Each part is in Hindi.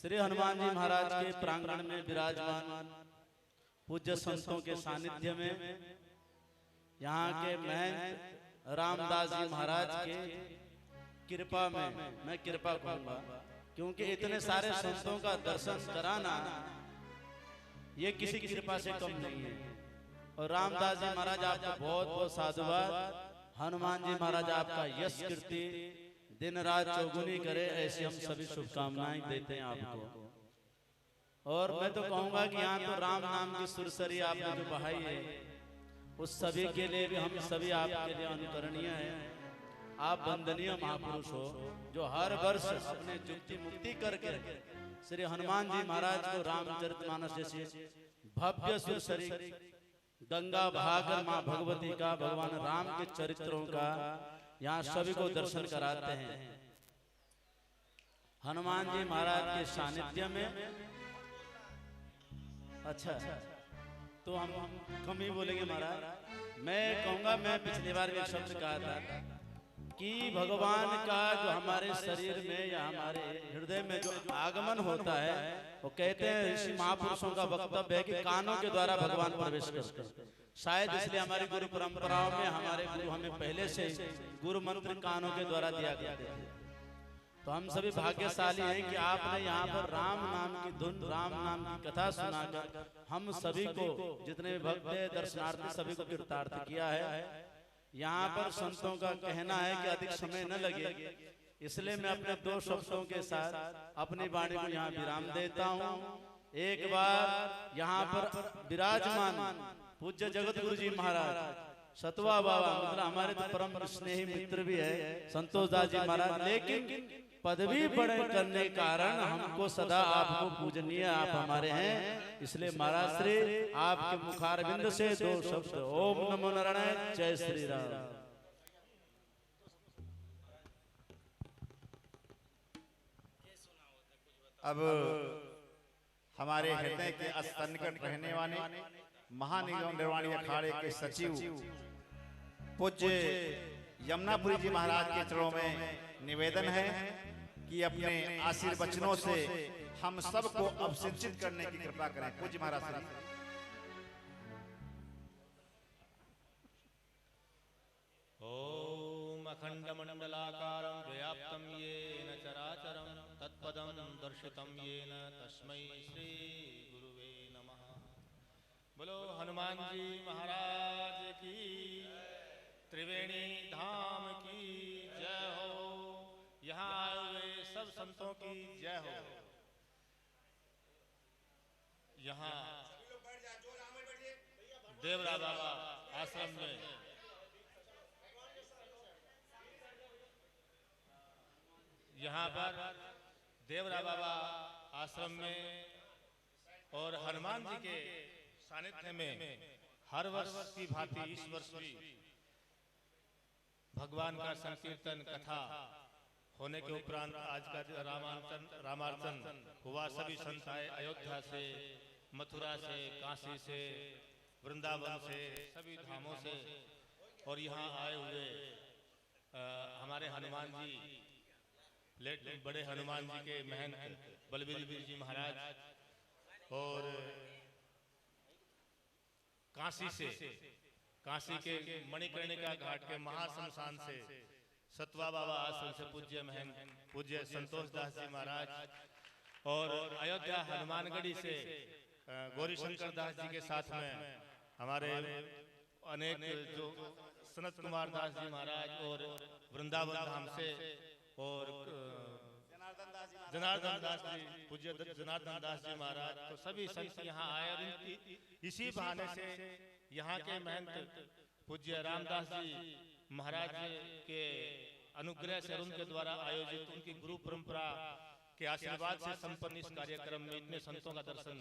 श्री हनुमान जी महाराज के प्रांगण में विराजमान पूज्य संतों के सानिध्य में यहाँ के महंत रामदास जी महाराज के कृपा में, मैं कृपा कहूंगा क्योंकि इतने सारे संतों का दर्शन कराना ये किसी की कृपा से कम नहीं है। और रामदास जी महाराज आपका बहुत बहुत साधुवाद। हनुमान जी महाराज आपका यश कीर्ति दिन रात चौगुनी करे, ऐसी हम सभी शुभकामनाएं देते हैं आपको। और मैं तो कहूंगा कि यहाँ तो राम नाम की सुरसरी आपने जो बहाई है उस सभी के लिए भी हम सभी आपके लिए अनुकरणीय हैं। आप वंदनीय महापुरुष हो जो हर वर्ष अपने जुक्ति मुक्ति करके श्री हनुमान जी महाराज को रामचरितमानस जैसे भव्य सुरसरी गंगा भागर माँ भगवती का, भगवान राम के चरित्रों का यहाँ सभी को दर्शन कराते हैं। हनुमान जी महाराज के सानिध्य में अच्छा तो हम कम ही बोलेंगे महाराज। मैं कहूंगा, मैं पिछली बार भी एक शब्द कहा था कि भगवान का जो हमारे शरीर में या हमारे हृदय में जो आगमन होता है वो कहते हैं ऋषि महापुरुषों का वक्तव्य है कि कानों के द्वारा भगवान प्रवेश करते हैं। शायद इसलिए हमारी गुरु परंपराओं में हमारे गुरु हमें पहले से गुरु मंत्र कानों के द्वारा दिया करते थे। तो हम सभी भाग्यशाली हैं कि आपने यहाँ पर राम नाम की धुन, राम नाम की कथा सुनाकर हम सभी को, जितने भक्त दर्शनार्थी सभी को कृतार्थ किया है। यहाँ पर संतों का कहना है कि अधिक समय न लगे, इसलिए मैं अपने दो शब्दों के साथ अपनी वाणी को यहाँ विराम देता हूँ। एक बार यहाँ पर विराजमान पूज्य जगत गुरु जी महाराज सतवा बाबा, मतलब हमारे तो परम स्नेही मित्र भी है संतोष दास जी महाराज, लेकिन पदवी बड़े करने के कारण हमको सदा आपको पूजनीय आप हमारे हैं। इसलिए महाराज श्री आपके मुखारविंद से दो शब्द ओम नमो नारायण, जय श्री राम। अब हमारे हृदय के सन्निकट रहने वाले महानिगम निर्वाणी अखाड़े के सचिव पूज्य यमुनापुरी जी महाराज के चरणों में निवेदन है कि अपने आशीर्वचनों से हम सबको अभिषिक्त करने की कृपा करें। पूज्य महाराज ओम अखंड मंडलाकारं व्याप्तं येन चराचरं तत्पदं दर्शितं येन तस्मै श्री गुरुवे नमः। बोलो हनुमान जी महाराज की, त्रिवेणी धाम की जय हो। यहाँ आए हुए सब संतों की जय हो। यहाँ देवरा बाबा आश्रम में यहाँ पर देवरा बाबा आश्रम में और हनुमान जी के सानिध्य में हर वर्ष की भांति इस वर्ष भी भगवान का संकीर्तन कथा होने के उपरांत आज का रामार्चन हुआ। सभी संत आए अयोध्या से, मथुरा से, काशी से, वृंदावन से, सभी धामों से। और यहाँ आए हुए हमारे हनुमान जी, बड़े हनुमान जी के महंत बलबीर जी महाराज और काशी से, काशी के मणिकर्णिका घाट के महाशमशान से सतवा बाबा आश्रम से पूज्य महंत पूज्य संतोष दास जी महाराज और अयोध्या हनुमानगढ़ी से गौरीशंकर दास जी के साथ में हमारे अनेक जो सनत कुमार दास जी महाराज और वृंदावन धाम से और जनार्दन दास जी, पूज्य जनार्दन दास जी महाराज, तो सभी संत यहाँ आए। और इसी बहाने से यहाँ के महंत पूज्य रामदास जी महाराज के अनुग्रह से उनके द्वारा आयोजित उनकी गुरु परंपरा के आशीर्वाद से संपन्न इस कार्यक्रम में इतने संतों का दर्शन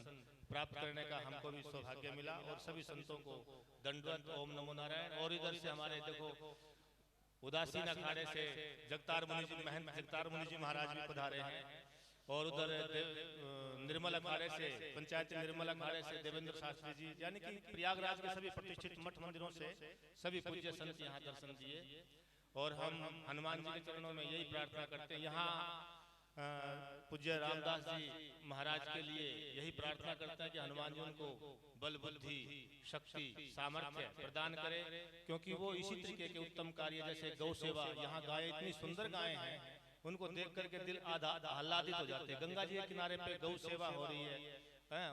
प्राप्त करने का हमको भी सौभाग्य मिला। और सभी संतों को दंडवत ओम नमो नारायण। और इधर से हमारे देखो उदासीन अखाड़े से जगतार मुनि जी, महंत जगतार मुनि जी महाराज भी पधारे हैं। और उधर निर्मल अखाड़े से, पंचायत निर्मल अखाड़े से देवेंद्र शास्त्री जी, यानी कि प्रयागराज के सभी प्रतिष्ठित मठ मंदिरों से सभी पूज्य संत यहाँ दर्शन दिए। और हम हनुमान जी के चरणों में यही प्रार्थना करते हैं, यहाँ पूज्य रामदास जी महाराज के लिए यही प्रार्थना करते हैं कि हनुमान जी उनको बल बुद्धि शक्ति सामर्थ्य प्रदान करे, क्योंकि वो इसी तरीके के उत्तम कार्य जैसे गौ सेवा, यहाँ गायें इतनी सुंदर गायें हैं, उनको देख करके दिल आह्लादित हो जाते हैं। गंगा जी के किनारे पे गौ सेवा हो रही है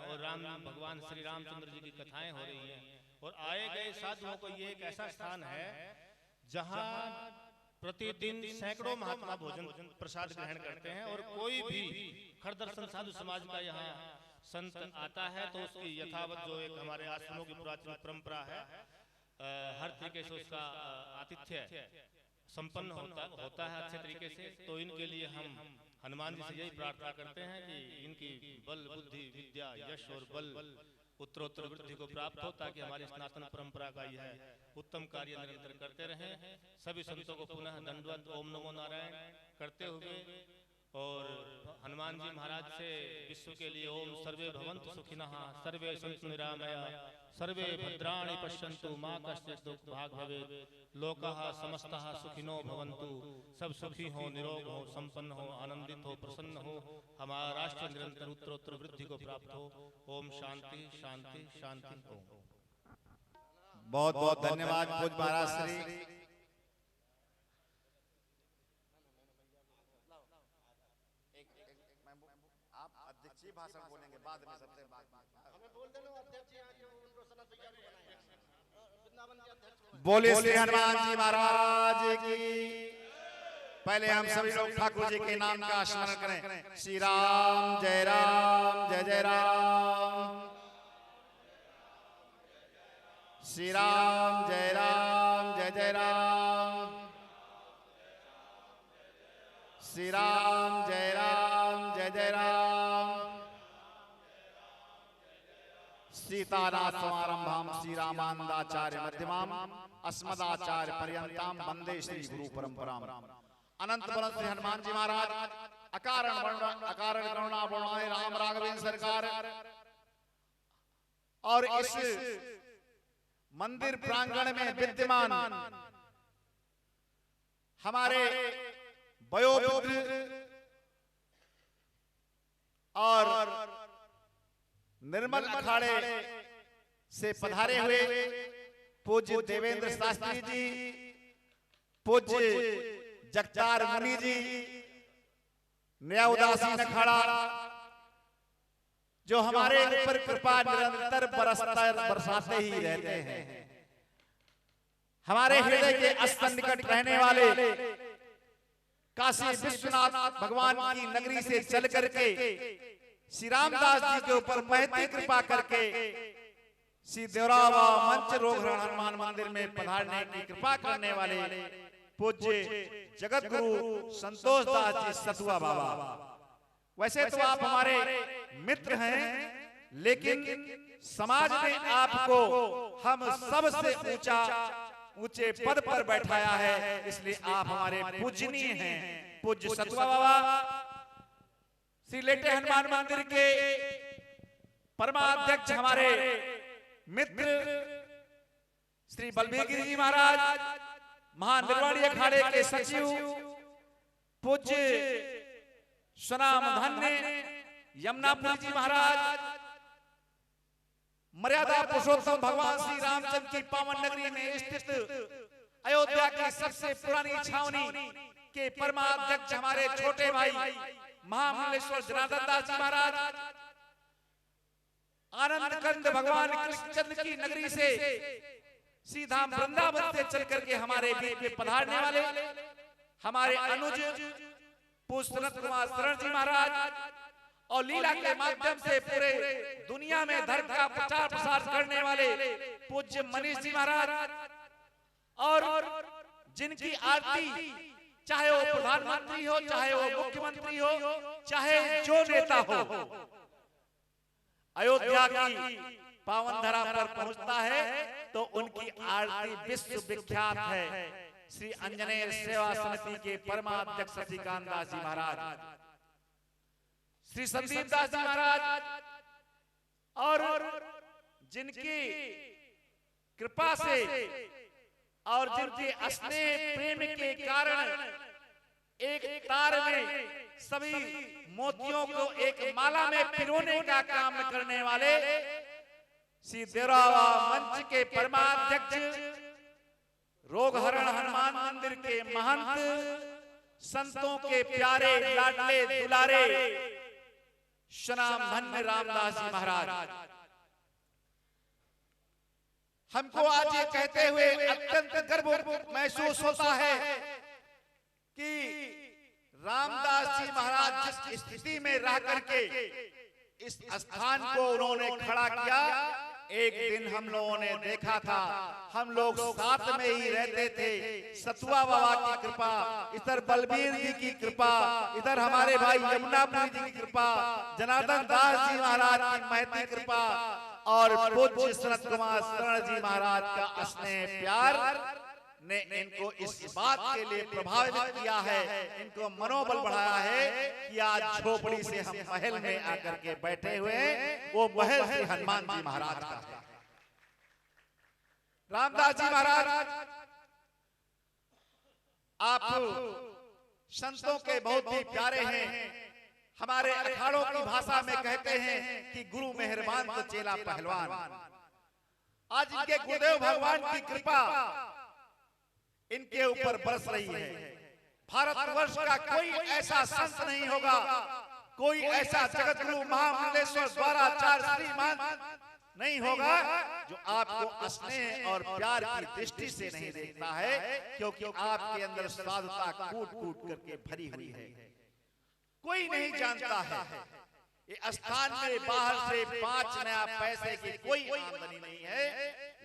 और राम भगवान श्री रामचंद्र जी की कथाएं हो रही हैं, और आए गए साधुओं को ये एक ऐसा स्थान है जहाँ प्रतिदिन सैकड़ों महात्मा भोजन प्रसाद ग्रहण करते हैं, और कोई भी खरदर्शन साधु समाज का यहाँ संत आता है तो उसकी यथावत जो एक हमारे आश्रमों की प्राचीन परंपरा है, हर तरीके से उसका आतिथ्य संपन्न होता है अच्छे तरीके से। तो इनके लिए हम हनुमान जी से यही प्रार्थना करते हैं कि इनकी बल बुद्धि विद्या यश और बल उत्तरोत्तर वृद्धि को प्राप्त हो, ताकि हमारी सनातन परंपरा का यह उत्तम कार्य निरंतर करते रहें। सभी संतों को पुनः दंडवत ओम नमो नारायण करते हुए, और हनुमान जी महाराज से विश्व के लिए ओम सर्वे भवन्तु सुखिनः सर्वे सन्तु निरामया सर्वे भद्राणि पश्यन्तु मां कश्चित् दुःख भाग् भवेत् लोकाः समस्ताः सुखिनो भवन्तु, सब सुखी हो, निरोग हो, संपन्न हो, आनंदित हो, प्रसन्न हो, हमारा राष्ट्र निरंतर उत्तरोत्तर वृद्धि को प्राप्त हो। ओम शांति शांति शांति ओम। बहुत बहुत धन्यवाद पूज्य महाराज श्री। आप अध्यक्षीय भाषण बोलेंगे बाद में, सबसे बोलिए श्री हनुमान जी महाराज की। पहले हम सभी लोग ठाकुर जी के नाम का स्मरण करें। श्री राम जय जय राम, श्री राम जय जय राम, श्री राम जय जय राम, सीतानाथ समारंभाम श्री रामानंदाचार्य मध्यमाम अस्मदाचार्य पर्यंताम वंदे श्री गुरु परंपराम। अनंत बलंत श्री हनुमान जी महाराज अकारण करुणा वर्णाए राम राघवेंद्र सरकार। और इस मंदिर प्रांगण में विद्यमान हमारे वयोवृद्ध और निर्मल अखाड़े से पधारे हुए पूज्य देवेंद्र शास्त्री जी, पूज्य जगतार मुनि जी, नया उदासीन अखाड़ा, जो हमारे ऊपर कृपा निरंतर बरसाते ही रहते हैं। हमारे हृदय के अस्त निकट रहने वाले काशी विश्वनाथ भगवान की नगरी से चल करके श्री रामदास जी के ऊपर महती कृपा करके श्री देवरावा मंच रोगहरण हनुमान मंदिर में पधारने की कृपा करने वाले पूज्य जगत गुरु संतोष दास जी सतुआ बाबा। वैसे तो आप हमारे मित्र हैं, लेकिन समाज ने आपको हम सबसे ऊंचे पद पर बैठाया है, इसलिए आप हमारे पूजनीय हैं। पूज्य सतुआ बाबा श्री लेटे हनुमान मंदिर के परमाध्यक्ष हमारे मित्र श्री बलबीर गिरी जी महाराज, महानिर्वाणी अखाड़े के सचिव पूज्य स्वनाम धन्य यमुनापुरी जी महाराज, मर्यादा पुरुषोत्तम भगवान श्री रामचंद्र की पावन नगरी में स्थित अयोध्या की सबसे पुरानी छावनी के परमाध्यक्ष हमारे छोटे भाई महामंडलेश्वर जनार्दन दास जी महाराज, आनंद कंद भगवान कृष्णचंद्र की नगरी से सीधा वृंदावन से चल करके हमारे बीच में पधारने वाले हमारे अनुज पुष्परत्न कुमार शरण जी महाराज, और लीला के माध्यम से पूरे दुनिया में धर्म का प्रचार प्रसार करने वाले पूज्य मनीष जी महाराज, और जिनकी आरती चाहे वो प्रधानमंत्री हो, चाहे वो मुख्यमंत्री हो, चाहे जो नेता हो, अयोध्या की पावन धरा पर पहुंचता है तो उनकी आरती विश्व विख्यात है। श्री अंजनेय सेवा समिति के परमाध्यक्ष श्रीकांत दास जी महाराज, श्री संदीप दास जी महाराज, और जिनकी कृपा से और जिनके स्नेह प्रेम के कारण एक तार में सभी मोतियों को एक माला में पिरोने का काम करने वाले श्री देवरावा मंच के परमाध्यक्ष रोगहरण हनुमान मंदिर के महंत संतों के प्यारे लाडले दुलारे शनाम धन्य रामदास जी महाराज, हमको आज ये कहते हुए अत्यंत गर्व महसूस होता है कि रामदास जी महाराज जिस स्थिति में रह करके इस स्थान को उन्होंने खड़ा किया, एक दिन हम लोगों ने देखा था, हम लोग साथ में ही रहते थे। सतुआ बाबा की कृपा, इधर बलबीर जी की कृपा, इधर हमारे भाई यमुनापुरी जी की कृपा, जनार्दन दास जी महाराज की महती कृपा और पूज्य सनत कुमार शरण जी महाराज का स्नेह प्यार ने इनको इस बात के लिए प्रभावित किया है, इनको मनोबल बढ़ाया है कि आज झोपड़ी से हम महल में आकर के बैठे हुए हैं। वो महल श्री हनुमान जी महाराज का है। रामदास जी महाराज आप संतों के बहुत ही प्यारे हैं। हमारे अखाड़ों की भाषा में कहते हैं कि गुरु मेहरबान तो चेला पहलवान। आज इनके गुरुदेव भगवान की कृपा इनके ऊपर बरस रही है। भारतवर्ष का कोई ऐसा संत नहीं होगा, कोई ऐसा जगत गुरु महामंडलेश्वर द्वाराचार्य श्रीमान नहीं होगा जो आपको स्नेह और प्यार की दृष्टि से नहीं देखता है, क्योंकि आपके अंदर साधुता कूट कूट करके भरी हुई है। कोई नहीं जानता है ये स्थान में बाहर से 5 नया पैसे की कोई आमदनी नहीं है,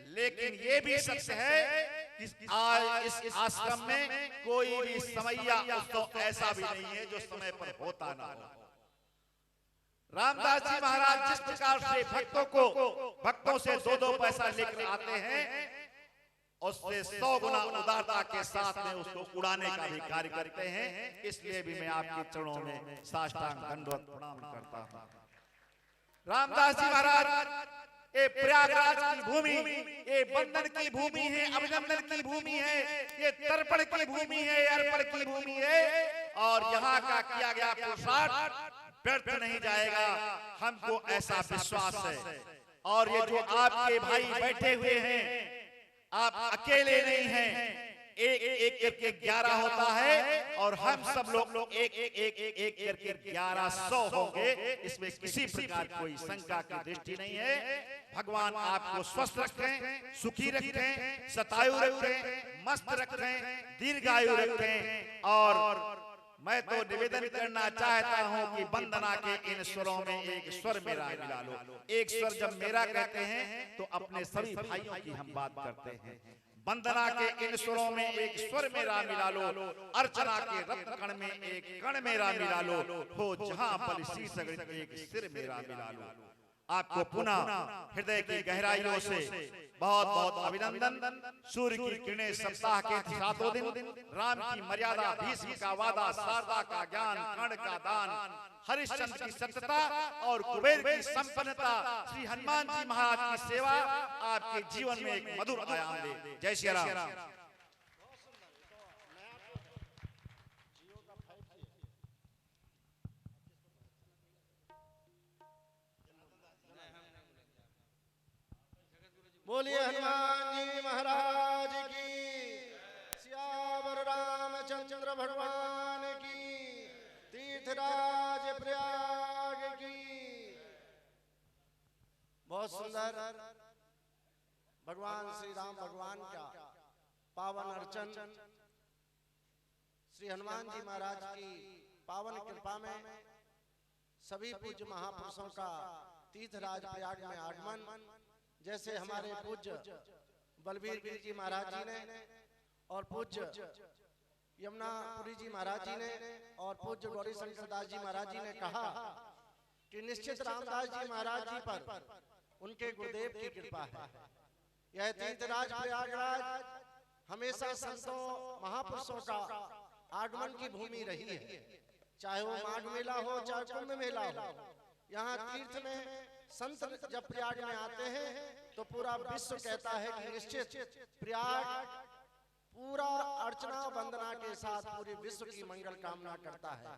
लेकिन ये भी सच है कि आज इस आश्रम में कोई भी समैया उसको ऐसा भी नहीं है जो समय पर होता ना हो। रामदास जी महाराज जिस प्रकार से भक्तों से 2-2 पैसा लेकर आते हैं, उससे 100 गुना उदारता के साथ में उसको उड़ाने का भी कार्य करते हैं। इसलिए भी मैं आपके चरणों में साष्टांग दंडवत प्रणाम करता हूं। रामदास जी महाराज ये प्रयागराज की भूमि, ये बंधन की भूमि है, अभिनंदन की भूमि है, ये तर्पण की भूमि है, अर्पण की भूमि है, और यहाँ का किया गया पुरुषार्थ व्यर्थ नहीं जाएगा, हमको ऐसा विश्वास है। और ये जो आपके भाई बैठे हुए हैं, आप अकेले नहीं हैं, एक करके 11 होता है और हम सब लोग एक करके 1100 होंगे। इसमें किसी प्रकार कोई शंका की दृष्टि नहीं है। भगवान आपको स्वस्थ रखें, सुखी रखें, शतायु रखें, मस्त रखें, दीर्घायु रखें। और मैं तो निवेदन करना चाहता हूं कि वंदना के इन स्वरों में एक स्वर मेरा मिला लो। एक स्वर जब मेरा कहते हैं तो अपने सभी भाइयों की हम बात करते हैं। वंदना के इन स्वरों में एक स्वर मेरा मिला लो, अर्चना के रत्न कण में एक कण मेरा मिला लो, हो जहां पर शीश एक सिर मेरा मिला लो। आपको पुनः हृदय की गहराइयों से बहुत बहुत अभिनंदन। सूर्य की किरणें सप्ताह के 7 दिन, राम की मर्यादा, भीष्म का वादा, शारदा का ज्ञान, कर्ण का दान, हरिश्चंद्र की सत्यता और कुबेर की संपन्नता, श्री हनुमान जी महाराज की सेवा आपके जीवन में एक मधुर आयाम दे। जय श्री राम। बोलिए हनुमान जी महाराज की, सियावर रामचंद्र भगवान की, तीर्थराज प्रयाग की। बहुत सुंदर भगवान श्री राम भगवान का पावन अर्चन श्री हनुमान जी महाराज की पावन कृपा में सभी पूज्य महापुरुषों का तीर्थराज प्रयाग में आगमन, जैसे हमारे पूज्य बलबीर गिरी जी महाराज जी ने और पूज्य यमुनापुरी जी महाराज जी ने और पूज्य गौरी शंकर दास जी महाराज जी ने कहा कि निश्चित रामदास जी महाराज जी पर उनके गुरुदेव की कृपा है। यह तीर्थराज प्रयागराज हमेशा संतों महापुरुषों का आगमन की भूमि रही है, चाहे वो माघ मेला हो चाहे कुंभ मेला हो। यहाँ तीर्थ में संत जब प्रयाग में आते हैं तो पूरा विश्व कहता है कि निश्चित प्रयाग पूरा अर्चना वंदना के साथ पूरे विश्व की मंगल कामना करता है।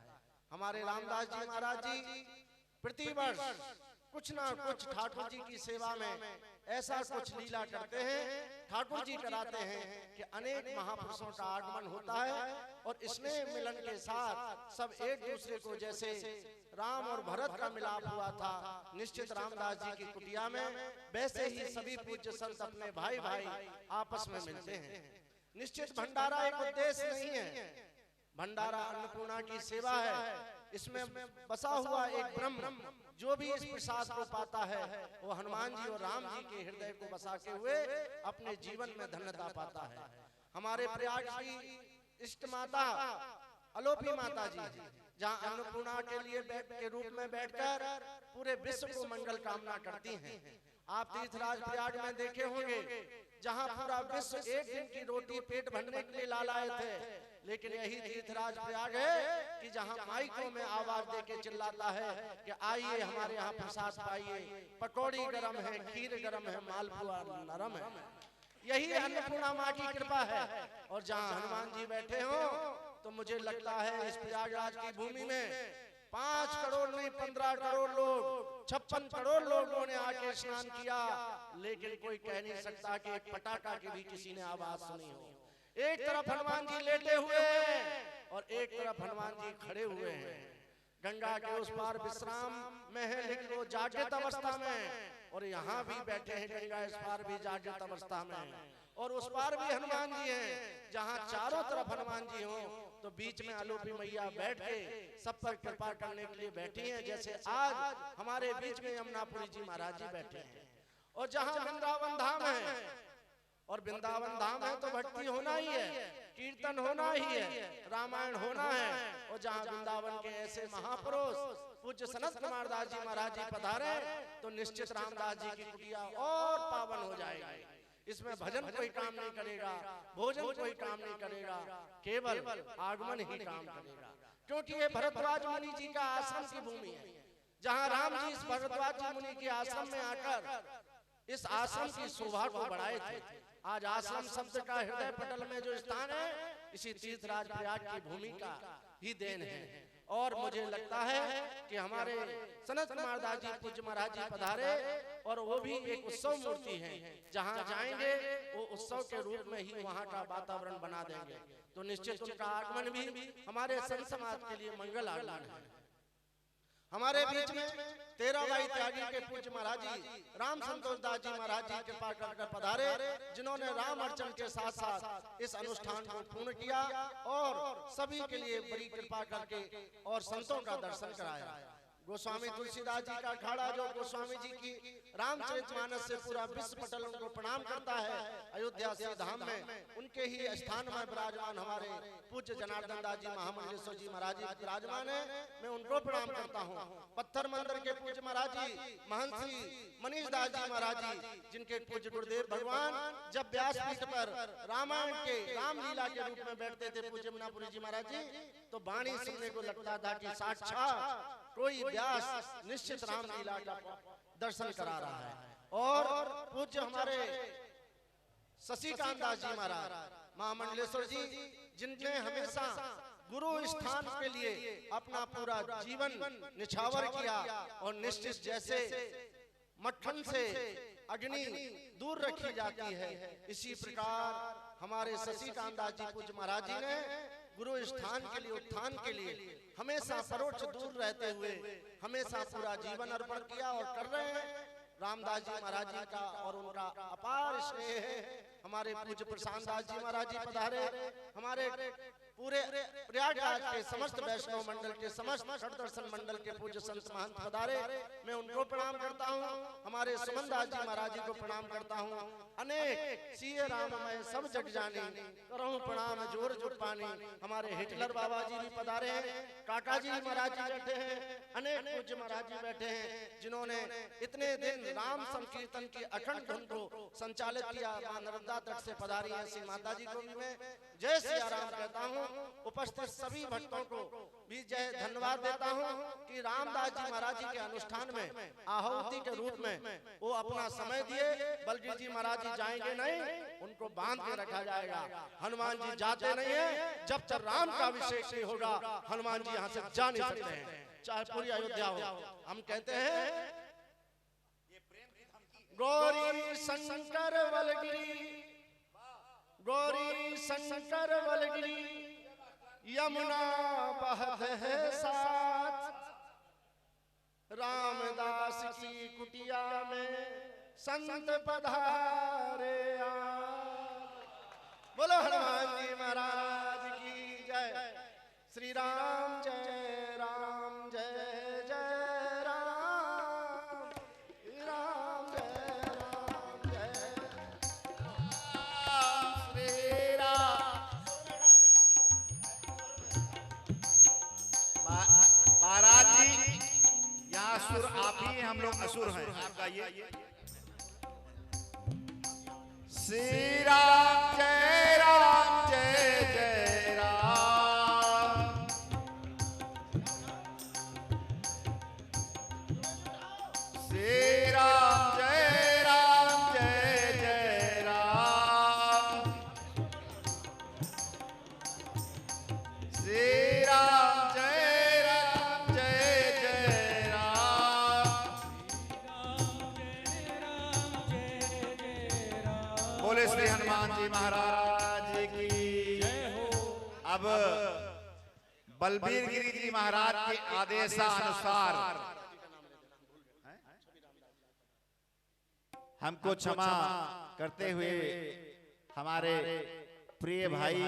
हमारे रामदास जी महाराज जी प्रतिवर्ष कुछ ना कुछ ठाकुर जी की सेवा में ऐसा कुछ लीला करते हैं, ठाकुर जी कराते हैं कि अनेक महापुरुषों का आगमन होता है और स्नेह मिलन के साथ सब एक दूसरे को, जैसे राम और भरत का मिलाप हुआ था निश्चित रामदास जी की कुटिया में, वैसे ही सभी पूज्य संत अपने भाई भाई आपस में मिलते हैं। निश्चित भंडारा एक उद्देश्य नहीं है, भंडारा अन्नपूर्णा की सेवा है। इसमें बसा हुआ एक ब्रह्म जो भी इस प्रसाद को पाता है वो हनुमान जी और राम जी के हृदय को बसा के हुए अपने जीवन में धन्यता पाता है। हमारे प्रयाग की इष्ट माता अलोपी माता जी जहाँ अन्नपूर्णा के लिए के रूप में बैठकर पूरे विश्व को मंगल कामना करती हैं। आप तीर्थराज प्रयाग में देखे होंगे जहाँ पूरा विश्व एक दिन की रोटी पेट भरने के लिए लालाए थे, लेकिन यही तीर्थराज प्रयाग है कि जहाँ माइकों में आवाज देके चिल्लाता है कि आइए हमारे यहाँ प्रसाद पाइए, पकौड़ी गरम है, खीर गरम है, मालपुआ नरम है। यही अन्नपूर्णा माँ की कृपा है। और जहाँ हनुमान जी बैठे हो तो मुझे लगता है इस प्रयागराज की भूमि में 5 करोड़ नहीं 15 करोड़ लोग, 56 करोड़ लोगों ने आके स्नान किया, लेकिन कोई कह नहीं सकता कि एक पटाखा की भी किसी ने आवाज सुनी हो। एक तरफ हनुमान जी लेटे हुए हैं और एक तरफ हनुमान जी खड़े हुए हैं। गंगा के उस पार विश्राम में है, लेकिन वो जागृत अवस्था में, और यहाँ भी बैठे हैं गंगा इस पार भी जागृत अवस्था में, और उस पार भी हनुमान जी हैं। जहाँ चारों तरफ हनुमान जी हो तो बीच में आलोपी मैया बैठ के सब पर कृपा करने के लिए बैठी हैं। जैसे आज हमारे बीच में यमुनापुरी जी महाराज जी बैठे हैं। और जहाँ वृंदावन धाम है, और वृंदावन धाम है तो भक्ति होना ही है, कीर्तन होना ही है, रामायण होना है। और जहाँ वृंदावन के ऐसे महापुरुष पूज्य सनत कुमार दास जी महाराज जी पधारे तो निश्चित रामदास जी की कुटिया और पावन हो जाएगी। इसमें भजन कोई काम नहीं करेगा, भोजन कोई काम नहीं करेगा, केवल आगमन ही काम करेगा। क्योंकि ये भरद्वाज मुनि जी का आश्रम की भूमि है, जहाँ राम जी इस भरद्वाज मुनि के आश्रम में आकर इस आश्रम की शोभा को बढ़ाए थे। आज आश्रम शब्द का हृदय पटल में जो स्थान है, इसी तीर्थराज प्रयाग की भूमि का ही देन है। और मुझे लगता है कि हमारे सनत कुमार दास जी पूज्य महाराज जी पधारे, और वो भी एक उत्सव मूर्ति है। जहाँ जाएंगे वो उत्सव के रूप में ही वहाँ का वातावरण बना देंगे। तो निश्चित उनका आगमन भी हमारे संत समाज के लिए मंगल आगमन है। हमारे बीच में 13 भाई त्यागी के पूज्य महाराज जी राम संतोष दास जी महाराज जी कृपा कर पधारे, जिन्होंने राम अर्चन के साथ साथ इस अनुष्ठान को पूर्ण किया और सभी के लिए बड़ी कृपा करके और संतों का दर्शन कराया। गोस्वामी तुलसीदास जी का अखाड़ा जो गोस्वामी जी की रामचरितमानस से पूरा विश्व पटल उनको प्रणाम करता है, अयोध्या से धाम में उनके ही स्थान में विराजमान हमारे पूज्य जनार्दन दास जी महामंडलेश्वर जी महाराज जी विराजमान है। मैं उनको प्रणाम करता हूँ। पत्थर मंदिर के पूज्य महाराज जी महंत मनीष दास जी महाराज जी, जिनके पूज्य गुरुदेव भगवान जब व्यासपीठ पर रामायण के रामलीला के रूप में बैठते थे पूज्य यमुनापुरी जी महाराज जी, तो वाणी सुनने को लगता था कि साक्षात कोई व्यास निश्चित रामलीला का दर्शन करा रहा है। और पूज्य हमारे शशिकांत दास जी महाराज महामंडलेश्वर जी, जिनने हमेशा गुरु स्थान के लिए अपना पूरा जीवन निछावर किया, और निश्चित जैसे मक्खन से अग्नि दूर रखी जाती है, इसी प्रकार हमारे शशिकांत दास जी पूज्य महाराज जी ने गुरु स्थान के लिए उत्थान के लिए हमेशा परोक्ष दूर रहते हुए हमेशा पूरा जीवन अर्पण किया और कर रहे हैं। रामदास जी महाराज जी का और उनका अपार स्नेह है। हमारे पूज्य प्रशांत दास जी महाराज जी पधारे, हमारे पूरे प्रयागराज के समस्त वैष्णव मंडल के समस्त दर्शन मंडल के पूज्य संत महंत पधारे, मैं उनको प्रणाम करता हूँ। हमारे सुमन दास जी महाराज जी को प्रणाम करता हूँ। अनेक सीए राम मैं सब जग जानी, करहूं प्रणाम जोर जोर पानी। हमारे हिटलर बाबा जी भी पधारे हैं, काका जी महाराज जी बैठे हैं, अनेक पूज्य महाराज जी बैठे हैं, जिन्होंने इतने दिन राम संकीर्तन की अखंड धुन को संचालित किया। मां नर्मदा तट से पधारी है श्री माता जी को भी मैं जय सिया राम कहता हूँ। उपस्थित सभी भक्तों को भी जय धन्यवाद देता हूँ कि रामदास जी महाराज जी के अनुष्ठान में आहुति के रूप में वो अपना समय दिए। बलबीर जी महाराज जी जाएंगे नहीं, उनको बांध के रखा जाएगा। हनुमान जी जाते नहीं है, जब तक राम का अभिषेक नहीं होगा हनुमान जी यहाँ से जा नहीं सकते हैं, चाहे पूरी अयोध्या हो। हम कहते हैं गौरी शंकर वलगिरी, गौरी शंकर वलगिरी, यमुना बहत है साथ, रामदास की कुटिया में संत पधारे आज। बोलो हनुमान जी महाराज की जय। श्री राम जय राम, जय जय राम, राम जय राम, जय श्री राम। महाराज जी यहाँ असुर आप ही हैं, हम लोग असुर हैं। आप गाइए। श्री राम जय राम, जय जय राम, श्री राम जय राम, जय जय राम, श्री राम जय राम, जय जय राम। बोले श्री हनुमान जी महाराज की जय हो। अब बलबीर गिरी जी महाराज के आदेशानुसार हमको क्षमा करते हुए हमारे प्रिय भाई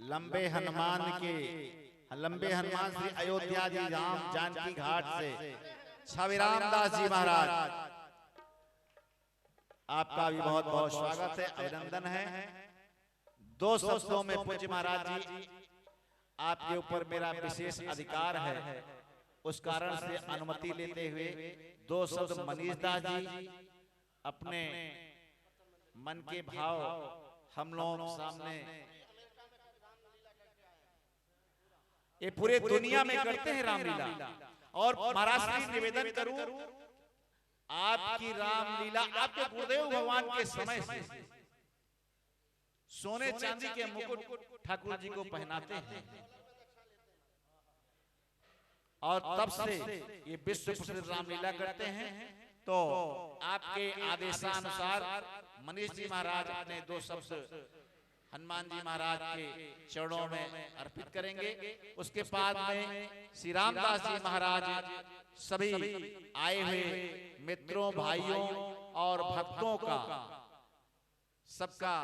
लंबे हनुमान श्री अयोध्या जी राम जानकी घाट से छवि रामदास जी महाराज, आपका भी बहुत बहुत स्वागत है, अभिनंदन है। दो शब्दों में पूज्य महाराज जी आपके ऊपर मेरा विशेष अधिकार है, उस कारण से अनुमति लेते हुए दो शब्द मनीष दास जी अपने मन के भाव हम लोग सामने ये पूरे दुनिया में करते हैं रामलीला। और महाराज से निवेदन करूं, आपकी रामलीला आपके गुरुदेव भगवान के समय से सोने चांदी के मुकुट ठाकुर जी को पहनाते हैं और तब से ये विश्व प्रसिद्ध रामलीला करते हैं। तो आपके आदेशानुसार मनीष जी महाराज अपने दो शब्द हनुमान जी महाराज के चरणों में अर्पित करेंगे। उसके बाद में श्री रामदास जी महाराज सभी आए हुए मित्रों, भाइयों और भक्तों का सबका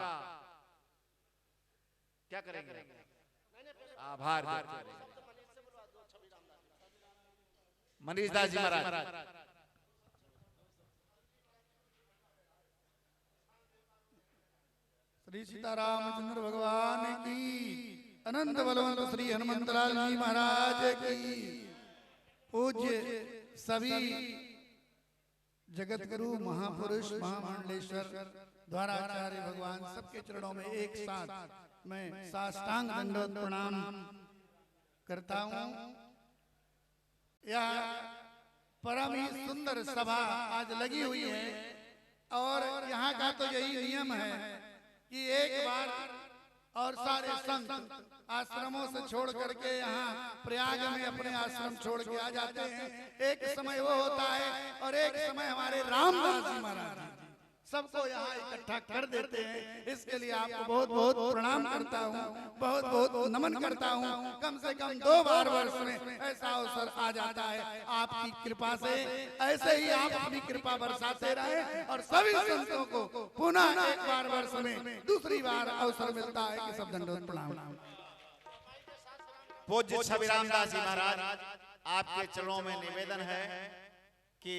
क्या करेंगे, आभार व्यक्त करेंगे। मनीष दास जी महाराज। श्री सीतारामचंद्र भगवान की, अनंत बलवंत श्री हनुमंतलाल जी महाराज की, पूज्य सभी जगत गुरु महापुरुष महामंडलेश्वर द्वाराचार्य भगवान सबके चरणों में एक साथ मैं साष्टांग दंडवत प्रणाम करता हूँ। यह परम ही सुंदर सभा आज लगी हुई है और यहाँ का तो यही नियम है कि एक बार और सारे संत आश्रमों से छोड़ करके यहाँ प्रयाग में अपने आश्रम छोड़ के आ जाते हैं। एक समय वो होता है और एक समय हमारे रामदास जी महाराज सबको यहाँ इकट्ठा कर देते हैं। इसके लिए आपको बहुत बहुत प्रणाम करता हूँ, बहुत बहुत नमन करता हूँ। कम से कम 2 बार वर्ष में ऐसा अवसर आ जाता है। आपकी कृपा से ऐसे ही आप अपनी कृपा बरसाते रहे और सभी संतों को पुनः एक बार वर्ष में दूसरी बार अवसर मिलता है कि सब दंडवत प्रणाम। पूज्य छवि रामदास जी महाराज, आपके चरणों में निवेदन है कि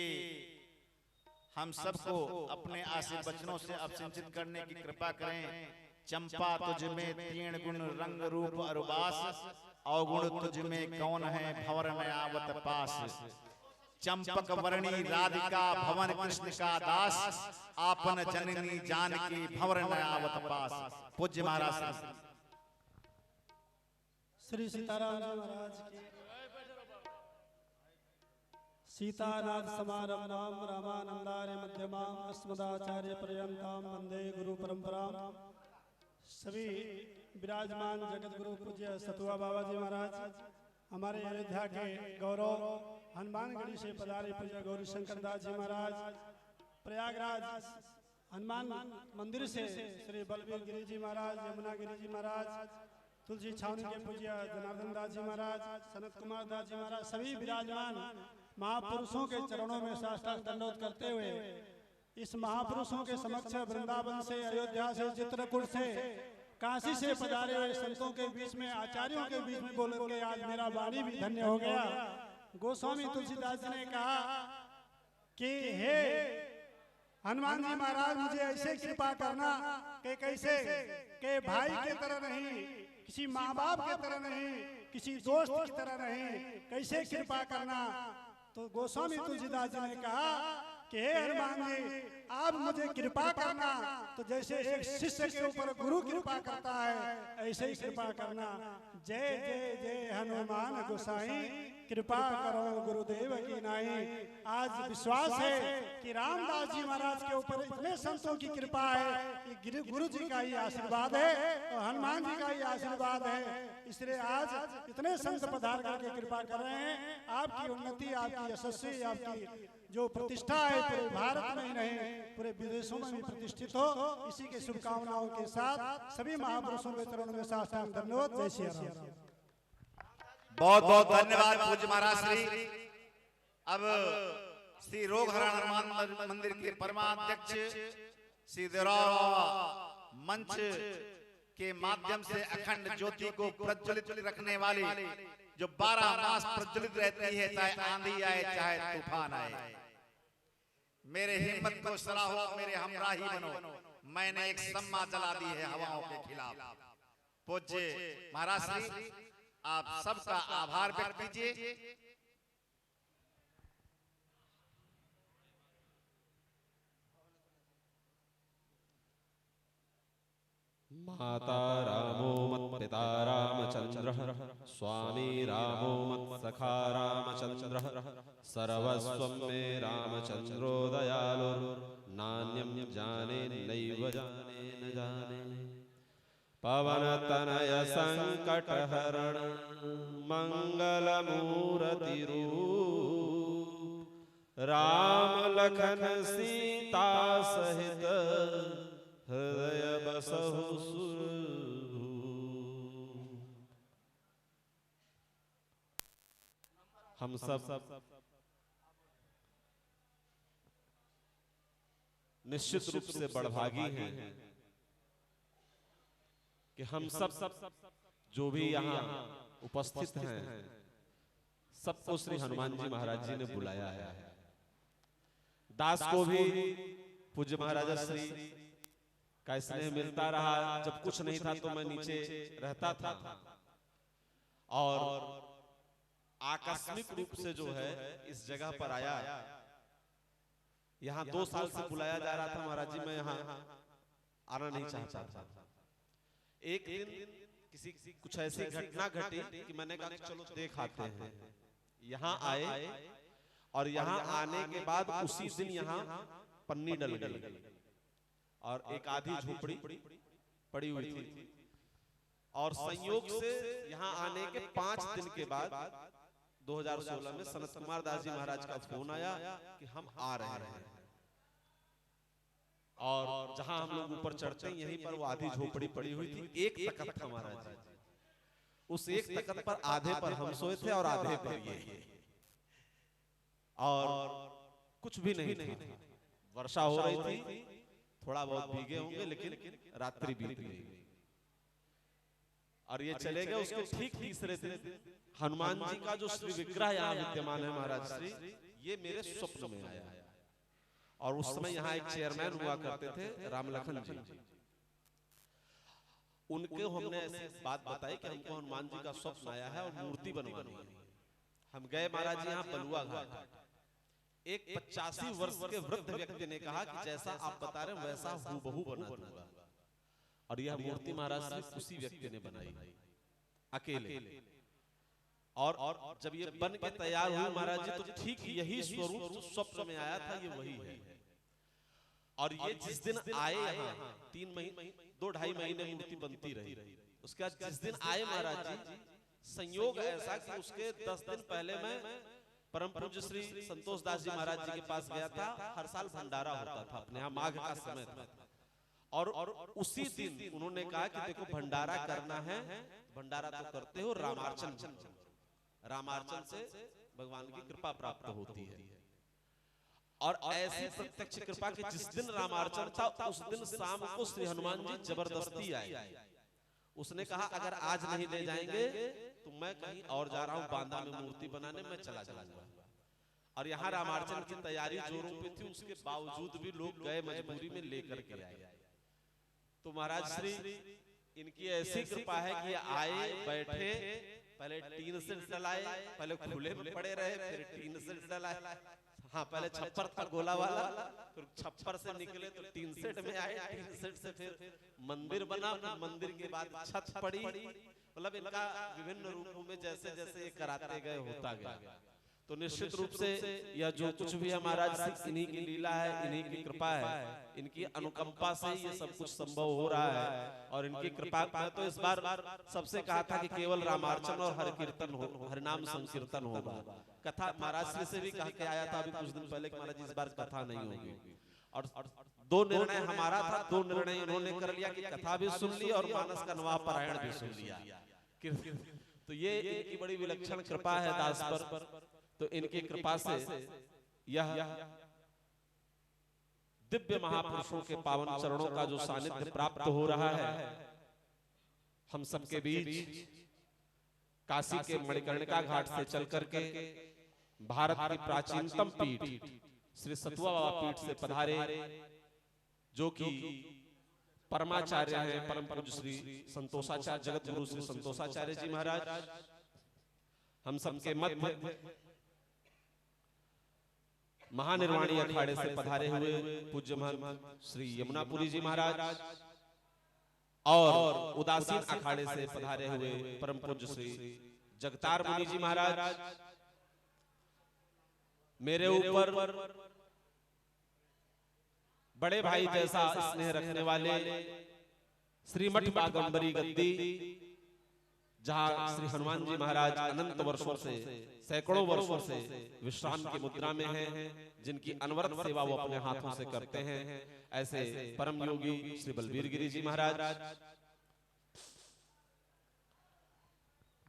हम सबको अपने आशीर्वचनों से अभिसिंचित करने की कृपा करें। चंपा तुझ में तीन गुण रंग रूप अरुबास, अवगुण तुझ में कौन है भंवर न आवत पास। चंपक वर्णी राधिका भवन कृष्ण का दास, आपन जननी जानकी भंवर न आवत पास। पूज्य महाराज श्री सीताराम जी महाराज की सीतानाथ समारंभाम रामानंदार्य मध्यमाम अस्मदाचार्य पर्यंताम वंदे गुरु परंपराम। सभी विराजमान जगत गुरु पूज्य सतुआ बाबा जी महाराज, हमारे अयोध्या के गौरव हनुमानगढ़ी से पधारे पूज्य गौरी शंकर दास जी महाराज, प्रयागराज हनुमान मंदिर से श्री बलबीर गिरी जी महाराज, यमुना गिरी जी महाराज, तुलसी छावनी के पूज्य जनार्दन दास जी महाराज, सनत कुमार दास जी महाराज, सभी विराजमान महापुरुषों के चरणों में साष्टांग दंडवत करते हुए इस महापुरुषों के समक्ष वृंदावन से, अयोध्या से, चित्रकूट से, काशी से पधारे हुए संतों के बीच में, आचार्यों के बीच में बोल के आज मेरा वाणी भी धन्य हो गया। गोस्वामी तुलसीदास जी ने कहा कि हे हनुमान जी महाराज, मुझे ऐसे कृपा करना कि कैसे के भाई के तरह नहीं, किसी माँ बाप के तरह नहीं, किसी दोस्त की तरह नहीं, कैसे कृपा करना। तो गोस्वामी तुलसीदास जी ने कहा कि हे हनुमान जी, आप मुझे कृपा करना तो जैसे एक शिष्य के ऊपर गुरु कृपा करता है ऐसे ही कृपा करना। जय जय जय हनुमान गोसाई, कृपा करो गुरुदेव की नाई। आज विश्वास है कि रामदास जी महाराज के ऊपर इतने संतों की कृपा है कि गुरु जी का ही आशीर्वाद है और हनुमान जी का ही आशीर्वाद है, इसलिए आज इतने संत पधार करके कृपा कर रहे हैं। आपकी उन्नति, आपकी यशस्वी, आपकी जो प्रतिष्ठा है पूरे भारत में ही नहीं पूरे विदेशों में भी प्रतिष्ठित हो, इसी के शुभकामनाओं के साथ सभी महापुरुषों के चरणों में साष्टांग दंडवत। जय श्री राम। बहुत बहुत धन्यवाद पूज्य महाराज श्री। अब श्री रोगहरण हनुमान मंदिर के परमाध्यक्ष श्री देवराव मंच के माध्यम से अखंड ज्योति को प्रज्वलित रखने वाले, जो 12 मास प्रज्वलित रहती है, चाहे आंधी आए चाहे तूफान आए। मेरे हिम्मत को सराहो, मेरे हमराही बनो, मैंने एक सम्मा जला दी है हवाओं के खिलाफ। पूज्य महाराज श्री, आप सबका आभार व्यक्त कीजिए। माता रामो मत् पिता रामचंद्रः, स्वामी रामो मत् सखा रामचंद्रः, सर्वस्वं मे रामचंद्रो दयालु, नान्यं जाने नैव जाने न जाने। पवन तनय संकट हरण मंगल मूर्ति रूप, राम लखन सीता सहित हृदय बसहु सुरभूप। हम सब निश्चित रूप से बड़भागी हैं कि हम सब जो भी यहाँ उपस्थित हैं, सबको श्री हनुमान जी महाराज जी ने बुलाया है। दास को भी पूज्य महाराजा श्री का स्नेह मिलता रहा। जब कुछ नहीं था तो मैं नीचे रहता था और आकस्मिक रूप से जो है इस जगह पर आया। यहाँ 2 साल से बुलाया जा रहा था महाराज जी, मैं यहाँ आना नहीं चाहता था। एक दिन किसी कुछ ऐसी घटना घटी कि मैंने कहा चलो देख आते हैं। यहाँ आए और यहाँ आने के बाद उसी दिन यहाँ पन्नी डल गई और एक आधी झोपड़ी पड़ी हुई थी। और संयोग से यहाँ आने के 5 दिन के बाद 2016 में सनत कुमार दास जी महाराज का फोन आया कि हम आ रहे हैं। और जहां हम लोग ऊपर चढ़ते हैं यहीं पर वो आधी झोपड़ी पड़ी हुई थी। एक तख्त था महाराज, उस एक तख्त पर आधे पर हम सोए थे और आधे पर ये, और कुछ भी नहीं था। वर्षा हो रही थी, थोड़ा बहुत भीगे होंगे, लेकिन रात्रि बीत गई और ये चले गए। उसके ठीक तीसरे दिन हनुमान जी का जो श्री विग्रह यहाँ विद्यमान है महाराज श्री, ये मेरे स्वप्न में आया। और उस समय यहाँ एक चेयरमैन हुआ करते थे राम लखन जी। उनको हमने ऐसी बात बताई कि हमको हनुमान जी का स्वप्न आया है और मूर्ति बनवानी है। हम गए महाराज जी यहाँ बलुआ घाट। एक 85 वर्ष के वृद्ध व्यक्ति ने कहा कि जैसा आप बता रहे हैं वैसा हूबहू बना दूंगा। और यह मूर्ति महाराज से उसी व्यक्ति ने बनाई। अकेले। और जब ये बन के तैयार हुई महाराज जी, तो ठीक यही स्वरूप जो स्वप्न में आया था ये वही है। और ये जिस दिन आए यहाँ 3 महीने 2-2.5 महीने मूर्ति बनती रही। उसके बाद जिस दिन आए महाराज जी, संयोग ऐसा कि उसके 10 दिन पहले मैं परम पूज्य श्री संतोष दास जी महाराज जी के पास गया था। हर साल भंडारा होता था अपने यहाँ, माघ का समय था। और उसी दिन उन्होंने कहा कि देखो भंडारा करना है, भंडारा तो करते हो, रामार्चन से भगवान की कृपा प्राप्त होती है। और ऐसी प्रत्यक्ष कृपा कि जिस दिन रामार्चन था उस दिन शाम को श्री हनुमान जी जबरदस्ती आए। उसने कहा अगर आज नहीं ले जाएंगे तो मैं कहीं और जा रहा हूं, बांदा में मूर्ति बनाने, मैं चला जाऊंगा। और यहाँ रामार्चन की तैयारी जोरों पे थी, उसके बावजूद भी लोग गए, मजबूरी में लेकर के आए। तो महाराज श्री इनकी ऐसी कृपा है कि आए, बैठे, पहले टीन से डलाए, पहले खुले में पड़े रहे, फिर टीन से डलाए। हाँ, पहले छप्पर था गोला वाला, फिर छप्पर से निकले तो टीन सेट में आए, टीन सेट से फिर मंदिर बना, मंदिर के बाद छत पड़ी। मतलब इनका विभिन्न रूपों में जैसे जैसे ये कराते गए होता गया। तो निश्चित रूप से यह जो कुछ भी हमारा इन्हीं की लीला है, इन्हीं की कृपा है, इनकी अनुकंपा से ये सब कुछ संभव हो रहा है। और इनकी कृपा में तो इस बार सबसे कहा था कि केवल रामार्चन और हरि कीर्तन हो, हरिनाम संकीर्तन होगा। कथा महाराज श्री से भी कह के आया था अभी कुछ दिन पहले कि महाराज इस बार कथा नहीं होगी। और 2 निर्णय हमारा था, 2 निर्णय उन्होंने कर लिया कि कथा भी सुन ली और मानस का नवा पारायण भी सुन लिया। तो ये इनकी बड़ी विलक्षण कृपा है दास पर। तो इनकी कृपा से यह दिव्य महापुरुषों के पावन चरणों का जो सानिध्य प्राप्त हो रहा है हम सबके बीच, काशी के मणिकर्णिका घाट से चल करके भारत की प्राचीनतम पीठ श्री सतुआ बाबा पीठ से पधारे, जो कि परमाचार्य हैं परम पूज्य श्री संतोषाचार्य, जगत गुरु श्री संतोषाचार्य जी महाराज। हम सबके मध्य महानिर्वाणी अखाड़े से पधारे हुए पूज्य महंत श्री यमुनापुरी जी महाराज और उदासीन अखाड़े से पधारे हुए परम पूज्य श्री जगतार मुनि जी महाराज। मेरे ऊपर बड़े भाई जैसा स्नेह रखने वाले श्रीमठ बागंबरी गद्दी, जहां श्री हनुमान जी महाराज अनंत वर्षों से, सैकड़ों वर्षों से विश्राम की मुद्रा में हैं, जिनकी अनवरत सेवा वो अपने हाथों से करते हैं। ऐसे परम योगी श्री बलबीर गिरी जी महाराज,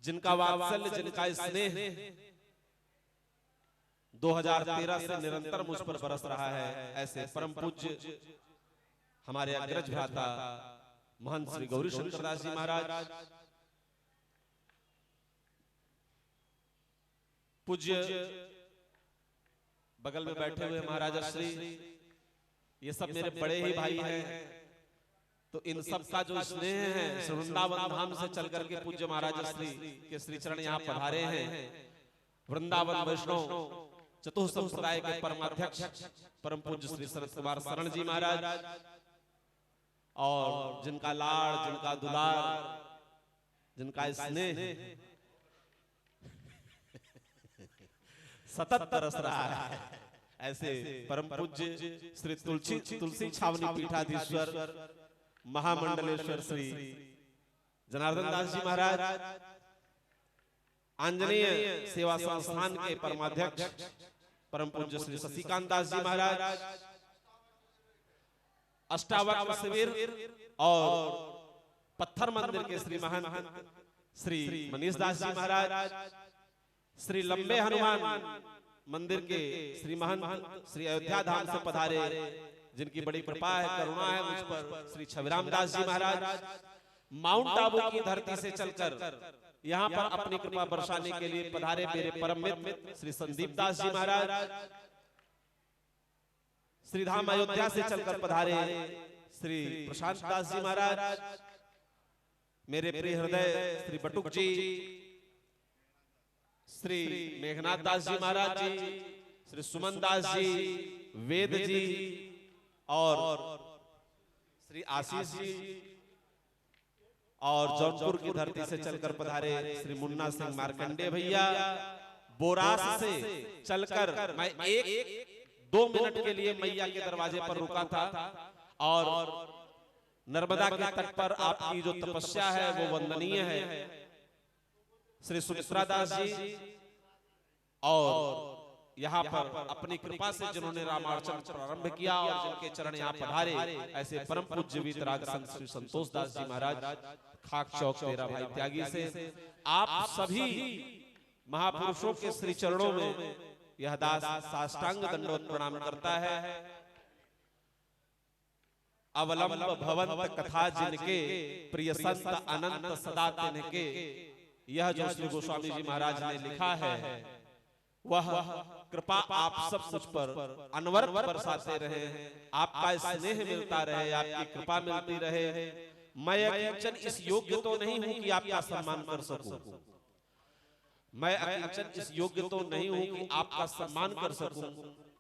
जिनका वात्सल्य, जिनका स्नेह 2013 से निरंतर मुझ पर बरस रहा है। ऐसे परम पूज्य हमारे अग्रज भ्राता महंत श्री गौरी शंकर दास जी महाराज, पूज्य बगल में बैठे हुए महाराजा श्री, ये सब मेरे बड़े ही भाई हैं। तो इन सब का जो स्नेह है, वृंदावन धाम से चल करके पूज्य महाराजा श्री के श्री चरण यहाँ पधारे हैं। वृंदावन वैष्णव चतुर्थ संप्रदाय के परमाध्यक्ष परम पूज्य श्री शरद कुमार शरण जी महाराज, और जिनका लाड़, जिनका दुलार, जिनका स्नेह सतत तरस रहा है, ऐसे परम पूज्य श्री तुलसी छावनी पीठाधीश्वर महामंडलेश्वर श्री जनार्दन दास जी महाराज, आंजनेय सेवा संस्थान के परमाध्यक्ष परम पूज्य श्री शशिकांत दास जी महाराज, अष्टावक्र शिविर और पत्थर मंदिर के श्री महंत श्री मनीष दास जी महाराज, श्री लंबे हनुमान मंदिर के श्री महंत श्री अयोध्या धाम से पधारे, जिनकी बड़ी कृपा है, करुणा है मुझ पर, श्री छविराम दास जी महाराज। माउंट आबू की धरती से चलकर यहाँ पर अपनी कृपा बरसाने के लिए पधारे मेरे परम मित्र श्री संदीप दास जी महाराज। श्री धाम अयोध्या से चलकर पधारे श्री प्रशांत दास जी महाराज, मेरे प्रिय हृदय श्री बटुक जी, श्री मेघनाथ दास जी महाराज जी, श्री सुमन दास जी, वेद जी और श्री आशीष जी, और जौनपुर की धरती से चलकर पधारे श्री मुन्ना सिंह मार्कंडे भैया, बोरास से चलकर मैं 1-2 मिनट के लिए मैया के दरवाजे पर रुका था और नर्मदा के तट पर आपकी जो तपस्या है वो वंदनीय है। श्री सुमित्रा दास जी और यहाँ पर अपनी कृपा से जिन्होंने रामार्चन प्रारंभ किया और जिनके चरण यहाँ पधारे, ऐसे परम पूज्य वीतराग संत श्री संतोष दास जी महाराज, खाक चौक तेरा भाई त्यागी से आप सभी महापुरुषों के श्री चरणों में यह दास साष्टांग दंडवत प्रणाम करता है। अवलंब भवंत कथा जिनके, प्रिय संत अनंत सदा तिनके, यह जो श्री गोस्वामी जी महाराज ने लिखा है वह कृपा आप सब मुझ पर अनवरत बरसाते रहे, आपका स्नेह मिलता रहे, आपकी कृपा मिलती रहे। मैं अकिंचन इस योग्य तो नहीं हूं कि आपका सम्मान कर सकूं, मैं अकिंचन इस योग्य तो नहीं हूं कि आपका सम्मान कर सकूं,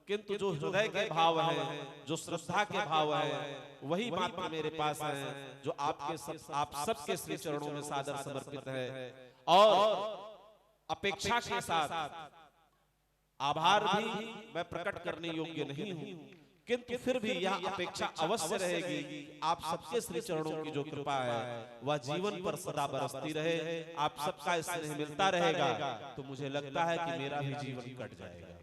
किंतु जो हृदय के भाव है, जो श्रद्धा के भाव है, वही मात्र मेरे पास है, जो आप सबके श्री चरणों में सादर समर्पित है। और अपेक्षा के साथ आभार भी मैं प्रकट करने योग्य नहीं हूं, किंतु फिर भी यह अपेक्षा अवश्य रहेगी कि आप सबके श्री चरणों की जो कृपा है वह जीवन पर सदा बरसती रहे, आप सबका स्नेह मिलता रहेगा, तो मुझे लगता है कि मेरा भी जीवन कट जाएगा।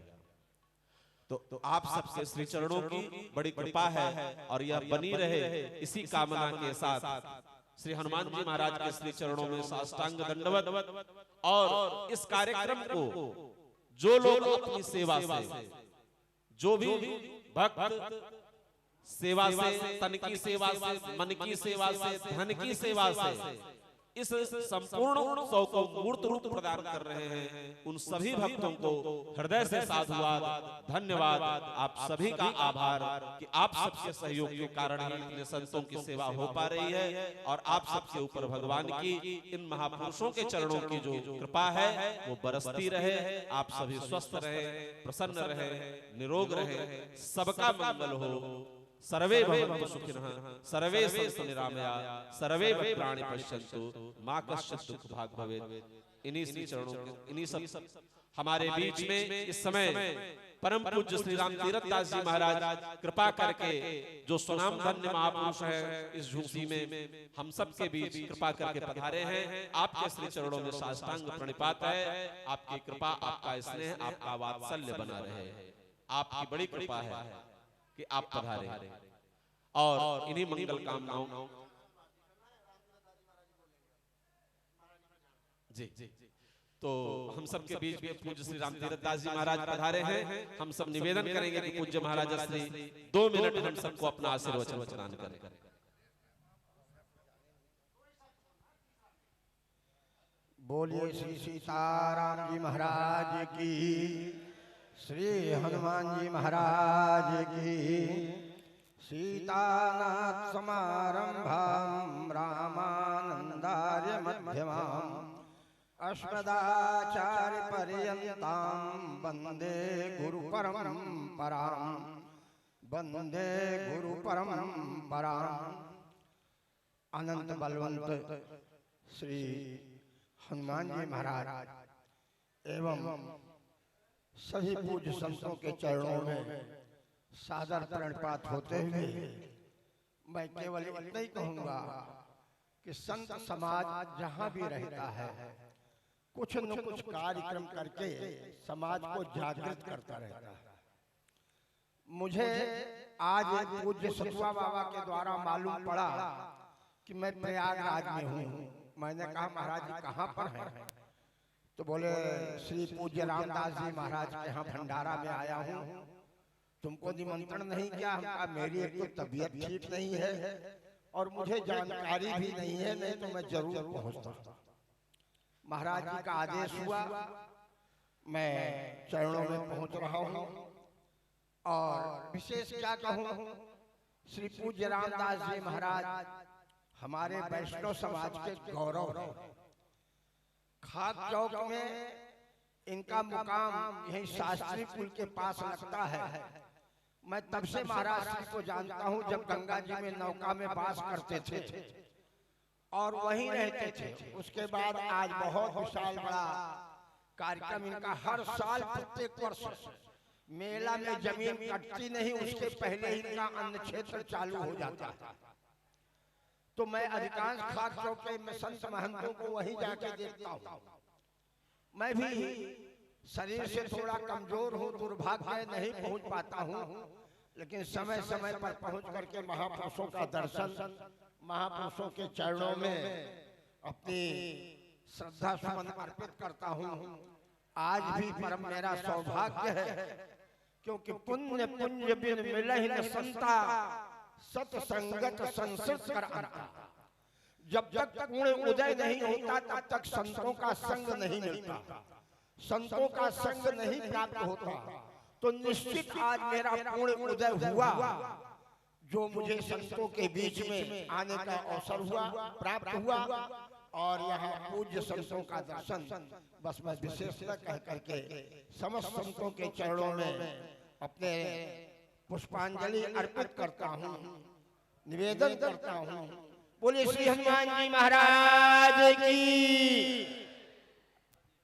तो आप सबके श्री चरणों की बड़ी कृपा है और यह बनी रहे, इसी कामना के साथ श्री हनुमान जी महाराज के श्री चरणों में साष्टांग दंडवत। और इस कार्यक्रम को जो लोग अपनी सेवा से, जो भी भक्त सेवा से, तन की सेवा से, मन की सेवा से, धन की सेवा से इस संपूर्ण उत्सव को मूर्त रूप प्रदान कर रहे हैं, उन सभी भक्तों को हृदय से साधुवाद, धन्यवाद, आप सभी का आभार कि आप सबके सहयोग के कारण ही इतने संतों की सेवा हो पा रही है और आप सबके ऊपर भगवान की, इन महापुरुषों के चरणों की जो कृपा है वो बरसती रहे। आप सभी स्वस्थ रहे, प्रसन्न रहे, निरोग रहे, सबका मंगल हो। सर्वे भवन्तु सुखिनः, सर्वे सन्तु निरामया, सर्वे प्राणि पश्यन्तु, मा कश्चित् दुःख भाग् भवेत्। इन्हीं श्री चरणों के, इन्हीं सब हमारे बीच में इस समय परम पूज्य श्री राम तीरथ दास जी महाराज कृपा करके जो सुनाम धन्य महापुरुष है, इस झूसी में हम सब के बीच कृपा करके पधारे हैं। आपके श्री चरणों में साष्टांग प्रणिपात है। आपकी कृपा, आपका स्नेह, आपका वात्सल्य बना रहे। आपकी बड़ी कृपा है कि आप पधारे और इन्हीं मंगल कामनाओं जी। तो हम सब के बीच में पूज्य श्री राम तीरथ दास जी महाराज पधारे हैं। हम सब निवेदन करेंगे कि पूज्य महाराज श्री 2 मिनट हम सबको अपना आशीर्वचन प्रदान करें। बोलिए श्री सीताराम जी महाराज की, श्री हनुमान जी महाराज की। सीतानाथ समारंभां रामानंदार्य मध्यमाम् अस्मदाचार्य पर्यन्तां वंदे गुरु परंपरां, वंदे गुरु परंपरां। अनंत बलवंत श्री हनुमान जी महाराज एवं सभी पूज्य संतों के चरणों में सादर प्रणिपात होते हुए मैं केवल इतना ही कहूंगा कि संत समाज जहां भी रहता है कुछ न कुछ कार्यक्रम करके समाज को जागृत करता रहता है। मुझे आज पूज्य सतुआ बाबा के द्वारा मालूम पड़ा कि मैं प्रयागराज में हूँ। मैंने कहा महाराज जी कहाँ पर हैं? तो बोले श्री पूज्य रामदास जी महाराज के यहाँ भंडारा में आया हूँ, तुमको निमंत्रण नहीं किया? हम कहा मेरी एक तो तबीयत ठीक नहीं है और मुझे जानकारी भी नहीं है, नहीं तो मैं जरूर पहुंचता। महाराज जी का आदेश हुआ, मैं चरणों में पहुंच रहा हूँ। और विशेष क्या कहूँ, श्री पूज्य रामदास जी महाराज हमारे वैष्णव समाज के गौरव है। खाक चौक में इनका मुकाम यही शास्त्री पुल के पास लगता है। मैं तब से महाराज जी को जानता हूँ जब गंगा जी में नौका में वास करते थे और वहीं रहते थे। उसके बाद आज बहुत विशाल बड़ा कार्यक्रम इनका हर साल प्रत्येक वर्ष मेला में जमीन कटती नहीं उसके पहले ही इनका अन्न क्षेत्र चालू हो जाता है। तो मैं अधिकांश खास चौके में संत महंतों को वहीं जाके देखता हूँ। मैं भी शरीर से थोड़ा कमजोर हूँ, दुर्भाग्य नहीं पहुँच पाता हूँ, लेकिन समय समय पर पहुँच करके महापुरुषों का दर्शन, महापुरुषों के चरणों में अपनी श्रद्धा सुमन अर्पित करता हूँ। आज भी परम मेरा सौभाग्य है, क्योंकि पुण्य पुण्य बिन मिलहि न संता, सत्संगत संसृत कर अंता। जब तक पूर्ण उदय नहीं होता तब तक संतों का संग नहीं मिलता, संतों का संग नहीं प्राप्त होता। तो निश्चित आज मेरा पूर्ण उदय हुआ, जो मुझे संतों के बीच में आने का अवसर हुआ, प्राप्त हुआ। और यहाँ पूज्य संतों का दर्शन बस मैं विशेषता कह करके समस्त संतों के चरणों में अपने पुष्पांजलि अर्पित करता हूँ, निवेदन करता हूँ। बोले श्री हनुमान जी महाराज की।